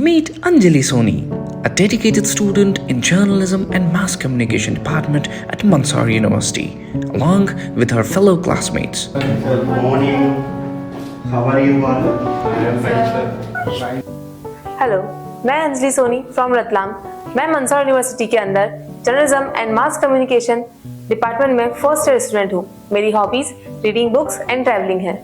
Meet Anjali Soni, a dedicated student in journalism and mass communication department at Mansar University, along with her fellow classmates. Good morning. How are you all? I am fine, sir. Hello, मैं Anjali Soni from Ratlam. मैं Mandsaur university के अंदर journalism and mass communication department में first year student हूँ। मेरी hobbies reading books and travelling है।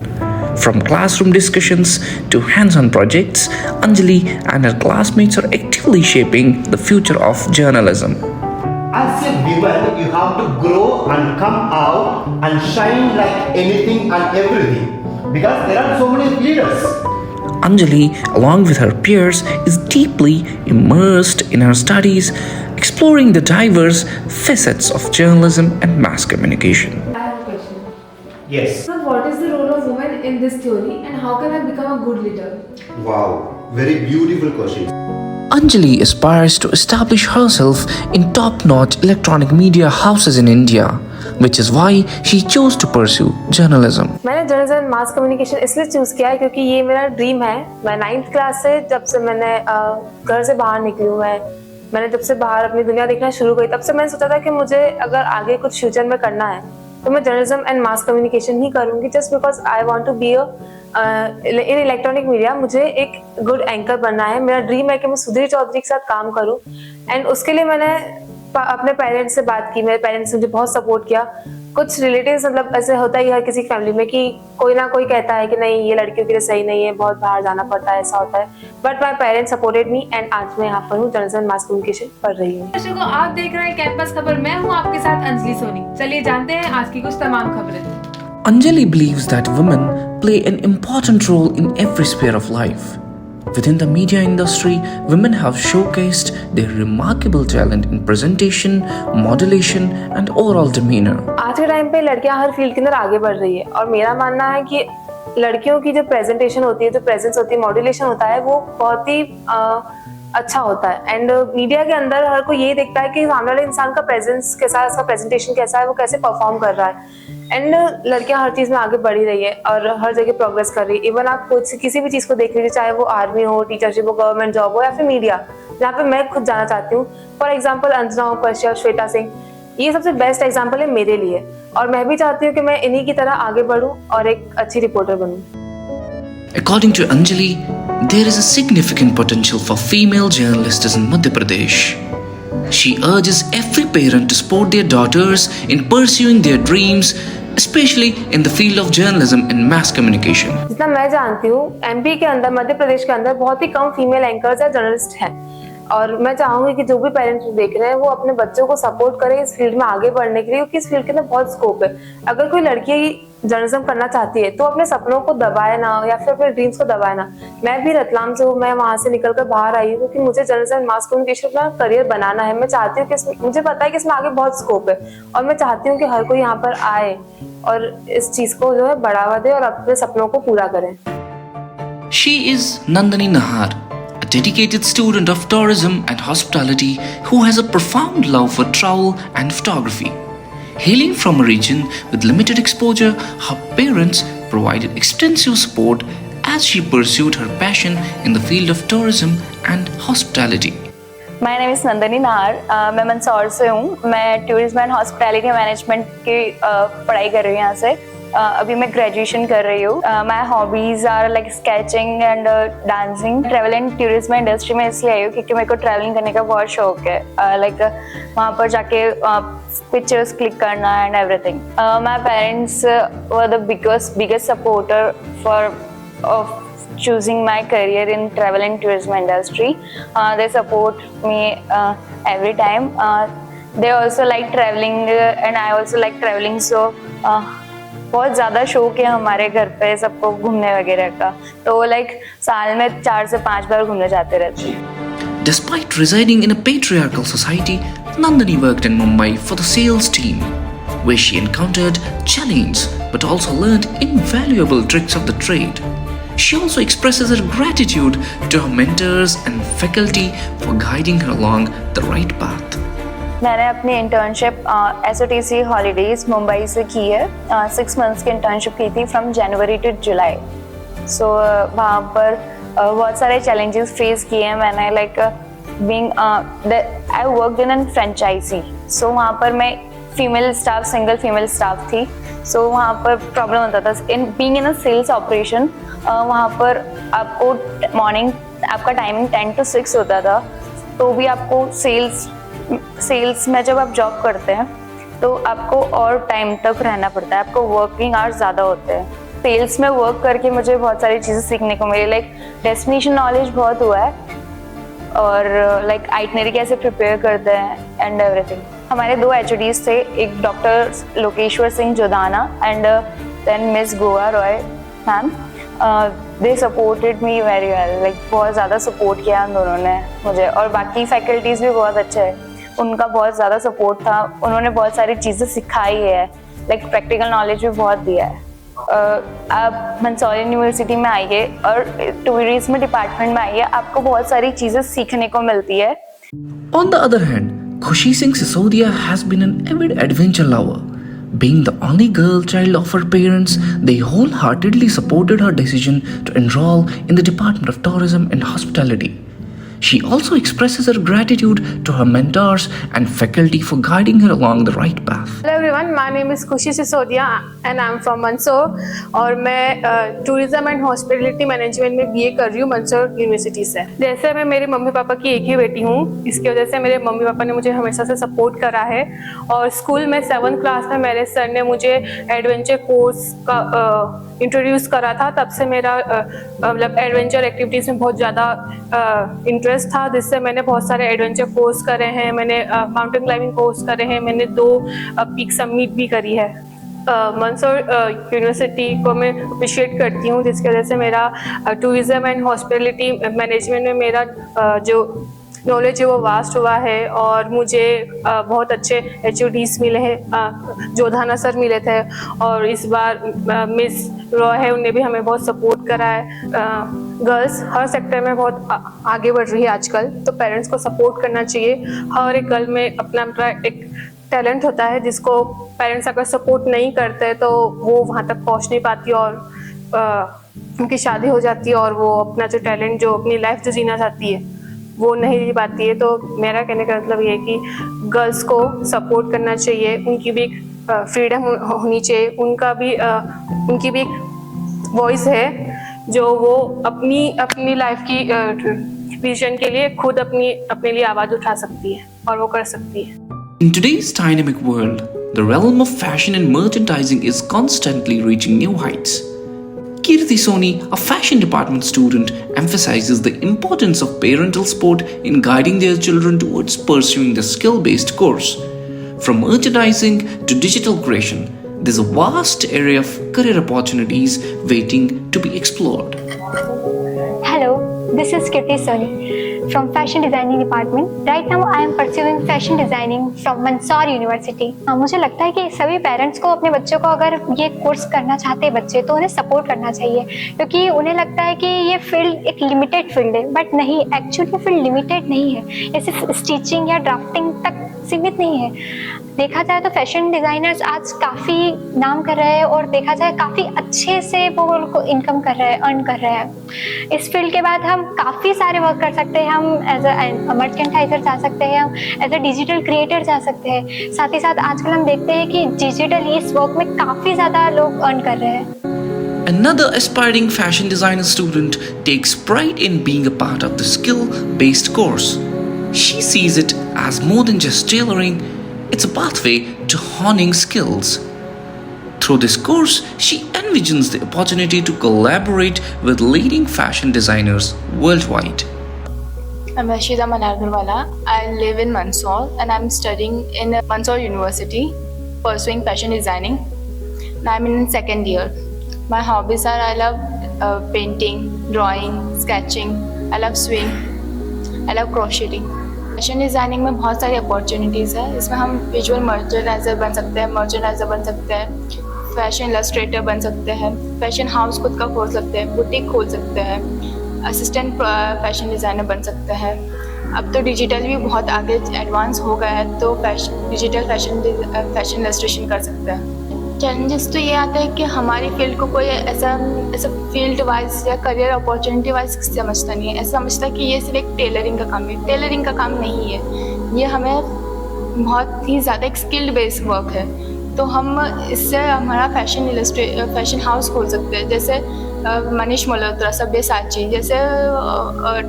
From classroom discussions to hands-on projects, Anjali and her classmates are actively shaping the future of journalism. As a woman, you have to grow and come out and shine like anything and everything because there are so many leaders. Anjali, along with her peers, is deeply immersed in her studies, exploring the diverse facets of journalism and mass communication. I have a question. Yes. So, what is the role of women in this theory, and how can I become a good leader? Wow. Very beautiful question. Anjali aspires to establish herself in top-notch electronic media houses in India, which is why she chose to pursue journalism. मैंने journalism and mass communication इसलिए choose किया है क्योंकि ये मेरा dream है। मैं 9th class से जब से मैंने घर से बाहर निकली हूँ, मैंने जब से बाहर अपनी दुनिया देखना शुरू करी, तब से मैंने सोचा था कि मुझे अगर आगे कुछ फ्यूचर में करना है तो मैं जर्नलिज्म एंड मास कम्युनिकेशन ही करूँगी, just because I want to be in electronic media. मुझे एक गुड एंकर बनना है। मेरा ड्रीम है कि मैं सुधीर चौधरी के साथ काम करूं, एंड उसके लिए मैंने अपने पेरेंट्स से बात की। मेरे पेरेंट्स ने मुझे बहुत सपोर्ट किया। कुछ रिलेटिव्स, मतलब ऐसे होता ही हर किसी की फैमिली में कि कोई ना कोई कहता है कि नहीं, ये लड़कियों के लिए सही नहीं है, बहुत बाहर जाना पड़ता है, ऐसा होता है। But my parents supported me, and आज मैं यहाँ पर हूँ, जर्नलिज्म एंड मास कम्युनिकेशन पढ़ रही हूँ। दर्शकों, आप देख रहे हैं कैंपस खबर। मैं हूँ आपके साथ अंजलि सोनी। चलिए जानते हैं आज की कुछ तमाम खबरें। Anjali believes that women play an important role in every sphere of life. Within the media industry, women have showcased their remarkable talent in presentation, modulation, and overall demeanor. आज के टाइम पे लड़कियां हर फील्ड के अंदर आगे बढ़ रही है, और मेरा मानना है कि लड़कियों की जो प्रेजेंटेशन होती है, जो प्रेजेंस होती है, मॉड्यूलेशन होता है, वो बहुत ही अच्छा होता है। एंड मीडिया के अंदर हर कोई यही देखता है कि सामने वाले इंसान का प्रेजेंस कैसा है, उसका प्रेजेंटेशन कैसा है, वो कैसे परफॉर्म कर रहा है। एंड लड़कियां हर चीज में आगे बढ़ ही रही है और हर जगह प्रोग्रेस कर रही है। इवन आप कुछ किसी भी चीज को देख लीजिए, चाहे वो आर्मी हो, टीचरशिप हो, गवर्नमेंट जॉब हो, या फिर मीडिया, जहाँ पे मैं खुद जाना चाहती हूँ। फॉर एग्जाम्पल अंजना हो, कश्यप, श्वेता सिंह, ये सबसे बेस्ट एग्जाम्पल है मेरे लिए, और मैं भी चाहती हूँ कि मैं इन्हीं की तरह आगे बढ़ूँ और एक अच्छी रिपोर्टर बनूँ। According to Anjali, there is a significant potential for female journalists in Madhya Pradesh. She urges every parent to support their daughters in pursuing their dreams, especially in the field of journalism and mass communication. जितना मैं जानती हूँ, MP के अंदर, मध्य प्रदेश के अंदर बहुत ही कम female anchors या जर्नलिस्ट हैं, और मैं चाहूंगी कि जो भी पेरेंट्स देख रहे हैं वो अपने बच्चों को सपोर्ट करें इस फील्ड में आगे बढ़ने के लिए, क्योंकि इस फील्ड के अंदर बहुत स्कोप है। अगर कोई लड़की जर्नलिज्म करना चाहती है तो अपने सपनों को दबाए ना, या फिर अपने ड्रीम्स को दबाए ना। मैं भी रतलाम से हूँ, मैं वहां से निकलकर बाहर आई हूँ क्योंकि मुझे जर्नलिज्म एंड मास कम्युनिकेशन अपना करियर बनाना है। मैं चाहती हूँ कि मुझे पता है कि इसमें आगे बहुत स्कोप है, और मैं चाहती हूँ कि हर कोई यहाँ पर आए और इस चीज को जो है बढ़ावा दे और अपने सपनों को पूरा करें। She is Nandini Nahar, a dedicated student of tourism and hospitality who has a profound love for travel and photography. Hailing from a region with limited exposure, her parents provided extensive support as she pursued her passion in the field of tourism and hospitality. My name is Nandini Nahar. मैं मंदसौर से हूँ। मैं tourism and hospitality management की पढ़ाई कर रही हूँ यहाँ से। अभी मैं ग्रेजुएशन कर रही हूँ। My hobbies are like sketching and dancing. Travel and tourism industry में इसलिए आई हूँ क्योंकि मेरे को ट्रैवलिंग करने का बहुत शौक है। लाइक वहाँ पर जाके पिक्चर्स क्लिक करना and everything. My parents were the biggest supporter for choosing my career in travel and tourism industry. They support me every time. They also like traveling and I also like traveling, so बहुत ज़्यादा शौक है हमारे घर पे सबको घूमने वगैरह का, तो लाइक साल में 4 से 5 बार घूमने जाते रहते हैं। Despite residing in a patriarchal society, Nandini worked in Mumbai for the sales team, where she encountered challenges but also learned invaluable tricks of the trade. She also expresses her gratitude to her mentors and faculty for guiding her along the right path. मैंने अपनी internship SOTC holidays Mumbai से की है। 6 months की internship की थी from January to जुलाई। सो वहाँ पर बहुत सारे चैलेंजेस फेस किए हैं मैंने, like being I worked in an franchise, so वहाँ पर मैं female staff, single female staff थी, सो वहाँ पर प्रॉब्लम होता था in being in a sales operation. वहाँ पर आपको मॉर्निंग आपका टाइमिंग 10 to 6 होता था, तो भी आपको सेल्स में जब आप जॉब करते हैं तो आपको और टाइम तक रहना पड़ता है, आपको वर्किंग आवर्स ज़्यादा होते हैं। सेल्स में वर्क करके मुझे बहुत सारी चीज़ें सीखने को मिली, लाइक डेस्टिनेशन नॉलेज बहुत हुआ है, और लाइक आइटनरी कैसे प्रिपेयर करते हैं एंड एवरीथिंग। हमारे 2 HODs थे, एक doctor Lokeshwar Singh Jodhana and then miss Goa Roy ma'am. They supported me very well, like बहुत ज़्यादा सपोर्ट किया उन दोनों ने मुझे, और बाकी फैकल्टीज़ भी बहुत अच्छे हैं, उनका बहुत ज़्यादा सपोर्ट था, उन्होंने बहुत सारी चीज़ें सिखाई है, लाइक प्रैक्टिकल नॉलेज भी बहुत दिया है। आप मंदसौर यूनिवर्सिटी में आइए और टूरिज्म डिपार्टमेंट में आइए, आपको बहुत सारी चीज़ें सीखने को मिलती है। On the other hand, Khushi Singh Sisodia has been an avid adventure lover. Being the only girl child of her parents, they wholeheartedly supported her decision to enroll in the Department of Tourism and Hospitality. She also expresses her gratitude to her mentors and faculty for guiding her along the right path. Hello everyone, my name is Khushi Sisodia and I am from Mandsaur, और मैं tourism and hospitality management में BA कर रही हूँ Mandsaur university से। जैसे मैं मेरे मम्मी पापा की एक ही बेटी हूँ, इसकी वजह से मेरे मम्मी पापा ने मुझे हमेशा से सपोर्ट करा है, और स्कूल में 7th क्लास में मेरे सर ने मुझे एडवेंचर कोर्स का इंट्रोड्यूस करा था। तब से मेरा मतलब एडवेंचर एक्टिविटीज़ में बहुत ज़्यादा इंटरेस्ट था, जिससे मैंने बहुत सारे एडवेंचर कोर्स करे हैं, मैंने माउंटेन क्लाइंबिंग कोर्स करे हैं, मैंने 2 पीक समिट भी करी है। मंदसौर यूनिवर्सिटी को मैं अप्रिशिएट करती हूँ, जिसकी वजह से मेरा टूरिज्म एंड हॉस्पिटलिटी मैनेजमेंट में मेरा जो नॉलेज है वो वास्ट हुआ है, और मुझे बहुत अच्छे HODs मिले हैं, जोधाना सर मिले थे, और इस बार मिस रॉय है, उन्हें भी हमें बहुत सपोर्ट करा है। गर्ल्स हर सेक्टर में बहुत आगे बढ़ रही है आजकल, तो पेरेंट्स को सपोर्ट करना चाहिए। हर एक गर्ल में अपना अपना एक टैलेंट होता है, जिसको पेरेंट्स अगर सपोर्ट नहीं करते तो वो वहाँ तक पहुँच नहीं पाती, और उनकी शादी हो जाती है, और वो अपना जो टैलेंट, जो अपनी लाइफ जो जीना चाहती है, वो नहीं जी पाती है। तो मेरा कहने का मतलब ये है कि गर्ल्स को सपोर्ट करना चाहिए, उनकी भी एक फ्रीडम होनी चाहिए, उनकी भी एक वॉइस है, जो वो अपनी लाइफ की विजन के लिए खुद अपने लिए आवाज़ उठा सकती है, और वो कर सकती है। In today's dynamic world, the realm of fashion and merchandising is constantly reaching new heights. Kirti Soni, a fashion department student, emphasizes the importance of parental support in guiding their children towards pursuing the skill-based course. From merchandising to digital creation, there's a vast area of career opportunities waiting to be explored. Hello, this is Kirti Soni from Fashion Designing Department. Right now I am pursuing Fashion Designing from Mandsaur University. मुझे लगता है कि सभी parents को अपने बच्चों को अगर ये कोर्स करना चाहते हैं बच्चे, तो उन्हें सपोर्ट करना चाहिए, क्योंकि उन्हें लगता है कि ये फील्ड एक लिमिटेड फील्ड है, बट नहीं, एक्चुअली फील्ड लिमिटेड नहीं है, ये सिर्फ स्टिचिंग या ड्राफ्टिंग तक सीमित नहीं है। देखा जाए तो फैशन डिज़ाइनर्स आज काफ़ी नाम कर रहे हैं, और देखा जाए काफ़ी अच्छे से वो उनको इनकम कर रहे हैं, अर्न कर रहे हैं। इस फील्ड के बाद हम काफ़ी सारे वर्क कर सकते हैं, हम एज अ मर्चेंडाइजर जा सकते हैं, हम एज अ डिजिटल क्रिएटर जा सकते हैं। साथ ही साथ आजकल हम देखते हैं कि डिजिटल इस वर्क में काफ़ी ज़्यादा लोग अर्न कर रहे हैं। Another aspiring fashion designer student takes pride in being a part of the skill-based course. She sees it as more than just tailoring, it's a pathway to honing skills. Through this course, she envisions the opportunity to collaborate with leading fashion designers worldwide. I'm Rashida Manargurwala. I live in Mandsaur and I'm studying in Mandsaur University, pursuing fashion designing. Now I'm in 2nd year. My hobbies are I love painting, drawing, sketching. I love sewing. I love crocheting. Fashion designing में बहुत सारी opportunities है। इसमें हम visual merchandiser बन सकते हैं, fashion Illustrator बन सकते हैं, फैशन हाउस खुद का खोल सकते हैं, बुटीक खोल सकते हैं, असिस्टेंट फैशन डिज़ाइनर बन सकते हैं। अब तो डिजिटल भी बहुत आगे एडवांस हो गया है, तो डिजिटल फैशन इलस्ट्रेशन कर सकते हैं। चैलेंजेस तो ये आते हैं कि हमारी फील्ड को कोई ऐसा ऐसा फील्ड वाइज या करियर अपॉर्चुनिटी वाइज समझता नहीं है। ऐसा समझता है कि ये सिर्फ एक टेलरिंग का काम है। टेलरिंग का काम नहीं है ये, हमें बहुत ही ज़्यादा एक स्किल्ड बेस्ड वर्क है। तो हम इससे हमारा फैशन हाउस खोल सकते हैं, जैसे मनीष मल्होत्रा, सब्यसाची जैसे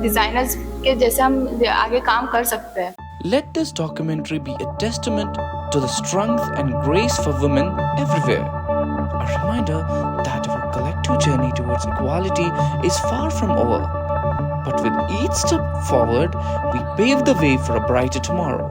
डिज़ाइनर्स के जैसे हम आगे काम कर सकते हैं। Let this documentary be a testament to the strength and grace for women everywhere. A reminder that our collective journey towards equality is far from over. But with each step forward, we pave the way for a brighter tomorrow.